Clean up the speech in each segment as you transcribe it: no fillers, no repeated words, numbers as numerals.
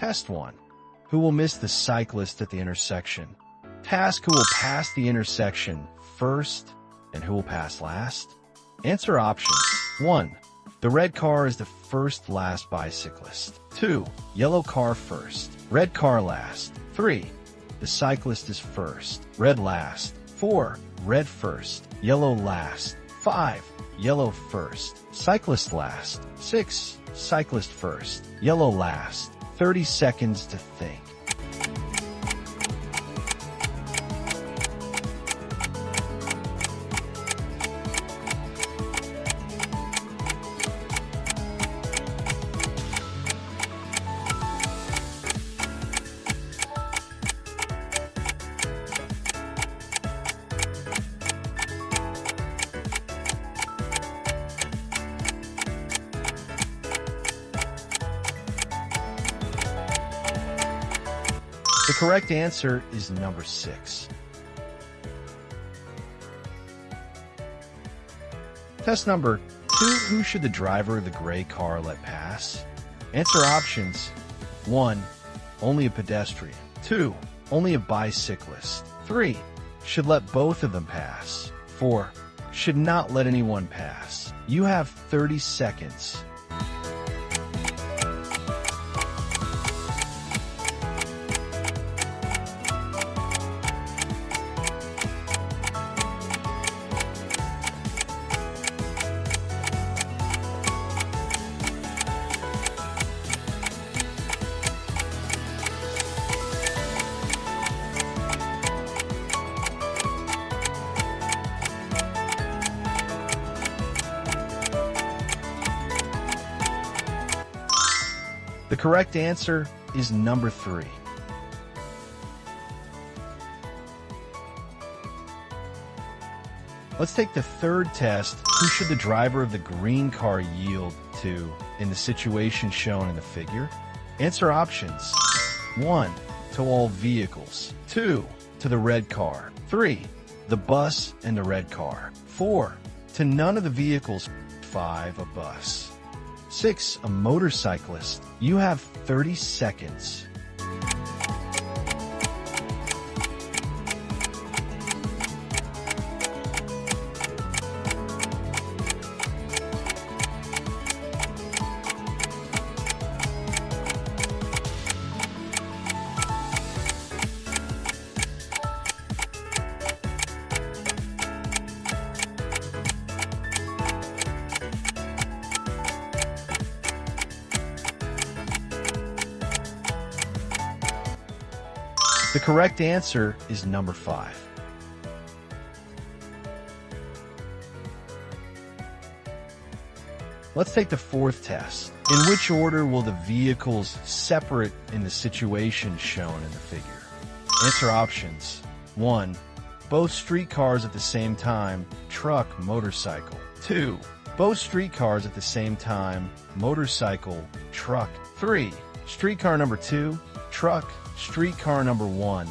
Test 1. Who will miss the cyclist at the intersection? Task: who will pass the intersection first and who will pass last? Answer options. 1. The red car is the first last bicyclist. 2. Yellow car first, red car last. 3. The cyclist is first, red last. 4. Red first, yellow last. 5. Yellow first, cyclist last. 6. Cyclist first, yellow last. 30 seconds to think. The correct answer is number 6. Test number 2. Who should the driver of the gray car let pass? Answer options. 1. Only a pedestrian. 2. Only a bicyclist. 3. Should let both of them pass. 4. Should not let anyone pass. You have 30 seconds. The correct answer is number 3. Let's take the third test. Who should the driver of the green car yield to in the situation shown in the figure? Answer options. 1. To all vehicles. 2. To the red car. 3. The bus and the red car. 4. To none of the vehicles. 5. A bus. 6. A motorcyclist. You have 30 seconds. The correct answer is number 5. Let's take the fourth test. In which order will the vehicles separate in the situation shown in the figure? Answer options. 1. Both streetcars at the same time, truck, motorcycle. 2. Both streetcars at the same time, motorcycle, truck. 3. Streetcar number 2, truck. Streetcar number 1,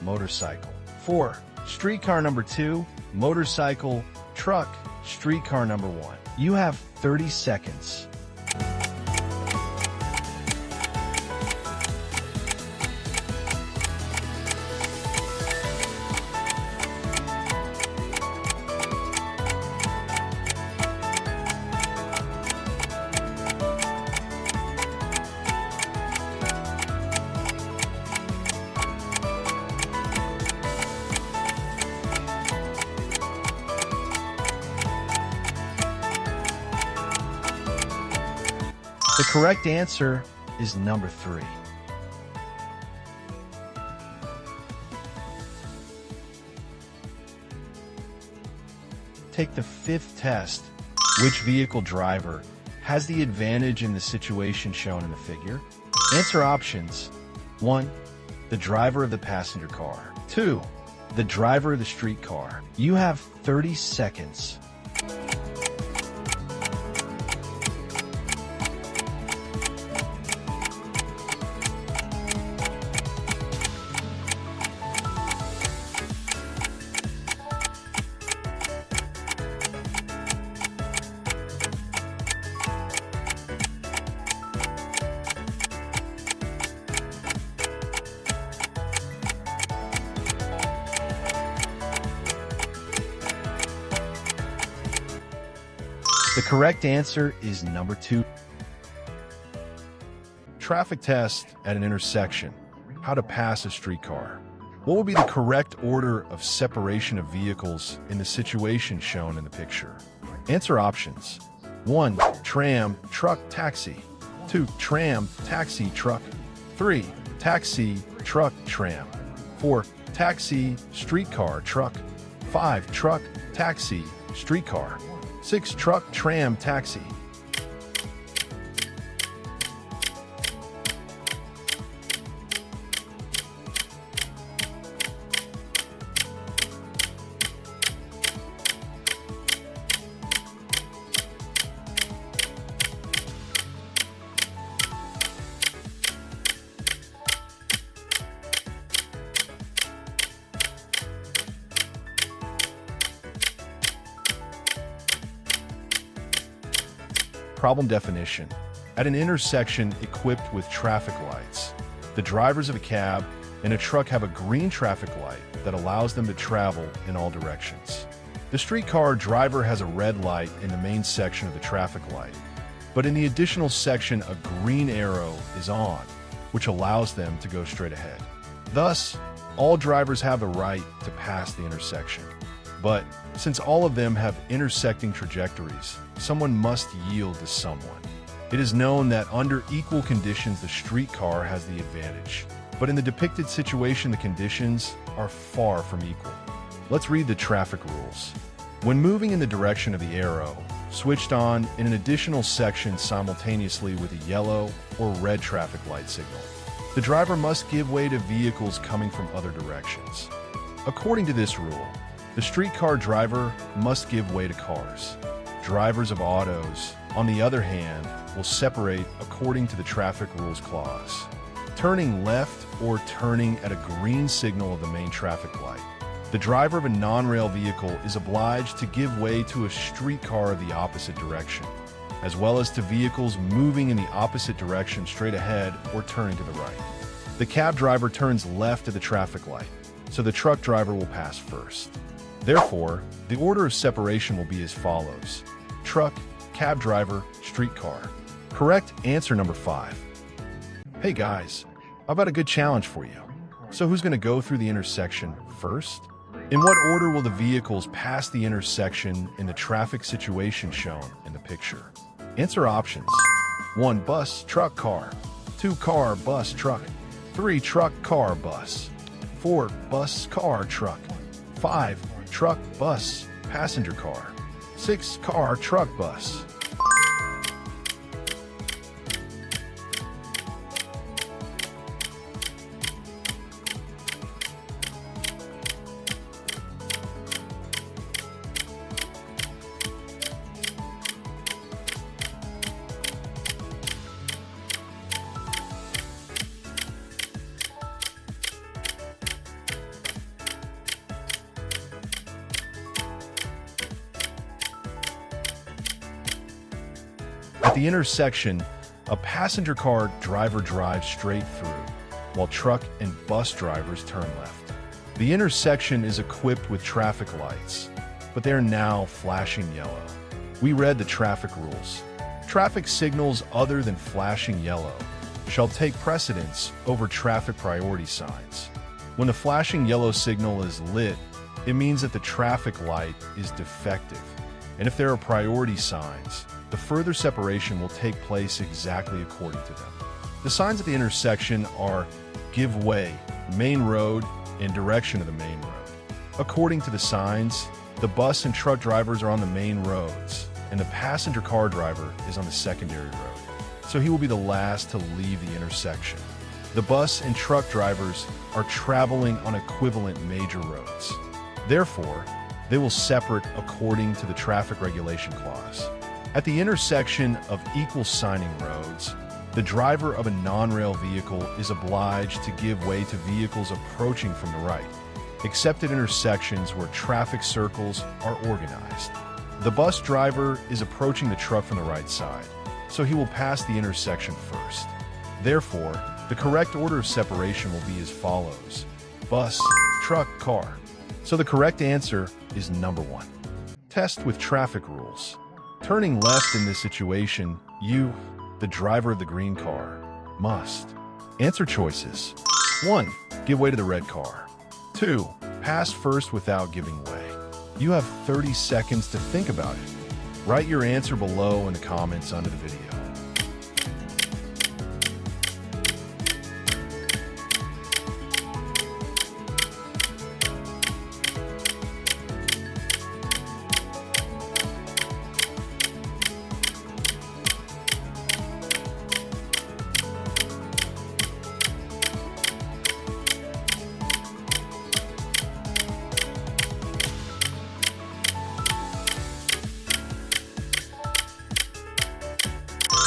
motorcycle. 4. Streetcar number 2, motorcycle, truck. Streetcar number 1. You have 30 seconds. The correct answer is number 3. Take the fifth test. Which vehicle driver has the advantage in the situation shown in the figure? Answer options. 1. The driver of the passenger car. 2. The driver of the streetcar. You have 30 seconds. correct answer is number 2. Traffic test at an intersection. How to pass a streetcar. What would be the correct order of separation of vehicles in the situation shown in the picture? Answer options. 1. Tram, truck, taxi. 2. Tram, taxi, truck. 3. Taxi, truck, tram. 4. Taxi, streetcar, truck. 5. Truck, taxi, streetcar. 6. Truck, tram, taxi. Problem definition. At an intersection equipped with traffic lights, the drivers of a cab and a truck have a green traffic light that allows them to travel in all directions. The streetcar driver has a red light in the main section of the traffic light, but in the additional section a green arrow is on, which allows them to go straight ahead. Thus, all drivers have the right to pass the intersection. But since all of them have intersecting trajectories, someone must yield to someone. It is known that under equal conditions, the streetcar has the advantage. But in the depicted situation, the conditions are far from equal. Let's read the traffic rules. When moving in the direction of the arrow, switched on in an additional section simultaneously with a yellow or red traffic light signal, the driver must give way to vehicles coming from other directions. According to this rule, the streetcar driver must give way to cars. Drivers of autos, on the other hand, will separate according to the traffic rules clause. Turning left or turning at a green signal of the main traffic light, the driver of a non-rail vehicle is obliged to give way to a streetcar of the opposite direction, as well as to vehicles moving in the opposite direction straight ahead or turning to the right. The cab driver turns left at the traffic light, so the truck driver will pass first. Therefore, the order of separation will be as follows: truck, cab driver, streetcar. Correct answer number 5. Hey guys, I've got a good challenge for you. So who's going to go through the intersection first? In what order will the vehicles pass the intersection in the traffic situation shown in the picture? Answer options. 1. Bus, truck, car. 2. Car, bus, truck. 3. Truck, car, bus. 4. Bus, car, truck. 5. Truck, bus, passenger car. 6. Car, truck, bus. At the intersection, a passenger car driver drives straight through, while truck and bus drivers turn left. The intersection is equipped with traffic lights, but they are now flashing yellow. We read the traffic rules. Traffic signals other than flashing yellow shall take precedence over traffic priority signs. When the flashing yellow signal is lit, it means that the traffic light is defective, and if there are priority signs, the further separation will take place exactly according to them. The signs at the intersection are give way, main road, and direction of the main road. According to the signs, the bus and truck drivers are on the main roads, and the passenger car driver is on the secondary road, so he will be the last to leave the intersection. The bus and truck drivers are traveling on equivalent major roads. Therefore, they will separate according to the traffic regulation clause. At the intersection of equal signing roads, the driver of a non-rail vehicle is obliged to give way to vehicles approaching from the right, except at intersections where traffic circles are organized. The bus driver is approaching the truck from the right side, so he will pass the intersection first. Therefore, the correct order of separation will be as follows: bus, truck, car. So the correct answer is number 1. Test with traffic rules. Turning left in this situation, you, the driver of the green car, must. Answer choices. 1. Give way to the red car. 2. Pass first without giving way. You have 30 seconds to think about it. Write your answer below in the comments under the video.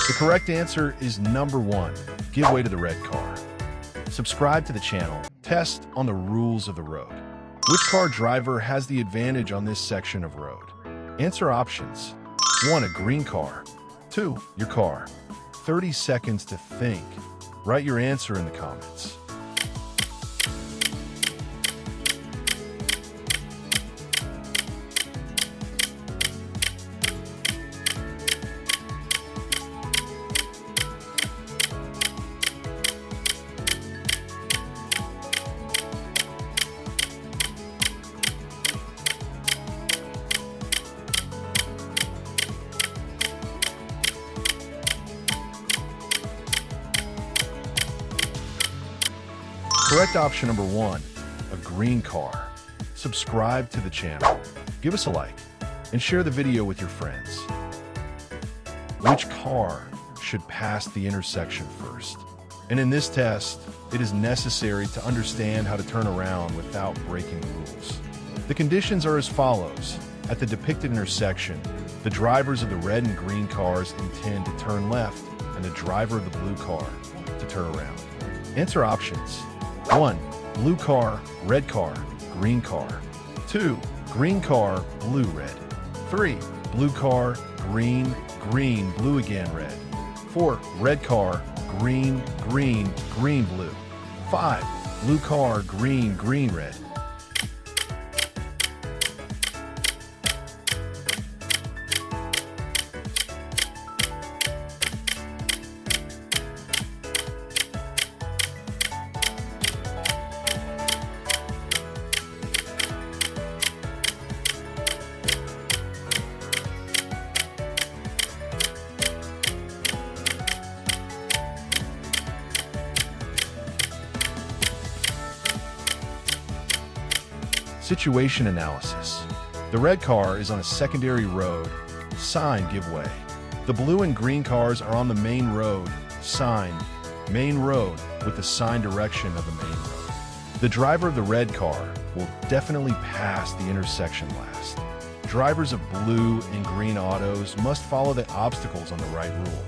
The correct answer is number 1. Give way to the red car. Subscribe to the channel. Test on the rules of the road. Which car driver has the advantage on this section of road? Answer options. 1. A green car. 2. Your car. 30 seconds to think. Write your answer in the comments. Correct option number 1, a green car. Subscribe to the channel, give us a like, and share the video with your friends. Which car should pass the intersection first? And in this test, it is necessary to understand how to turn around without breaking the rules. The conditions are as follows. At the depicted intersection, the drivers of the red and green cars intend to turn left, and the driver of the blue car to turn around. Answer options. 1. Blue car, red car, green car. 2. Green car, blue, red. 3. Blue car, green, green, blue again, red. 4. Red car, green, green, green, blue. 5. Blue car, green, green, red. Situation analysis. The red car is on a secondary road. Sign, give way. The blue and green cars are on the main road. Sign, main road, with the sign direction of the main road. The driver of the red car will definitely pass the intersection last. Drivers of blue and green autos must follow the obstacles on the right rule.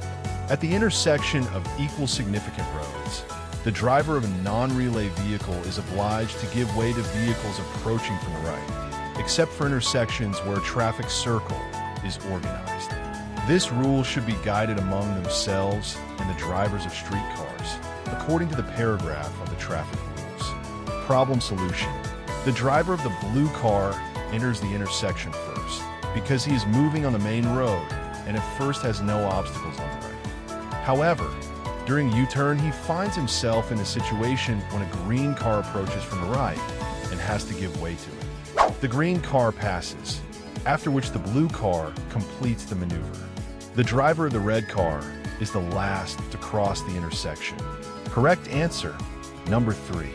At the intersection of equal significant roads, the driver of a non-relay vehicle is obliged to give way to vehicles approaching from the right, except for intersections where a traffic circle is organized. This rule should be guided among themselves and the drivers of streetcars, according to the paragraph of the traffic rules. Problem solution. The driver of the blue car enters the intersection first, because he is moving on the main road and at first has no obstacles on the right. However, during U-turn, he finds himself in a situation when a green car approaches from the right and has to give way to it. The green car passes, after which the blue car completes the maneuver. The driver of the red car is the last to cross the intersection. Correct answer, number 3.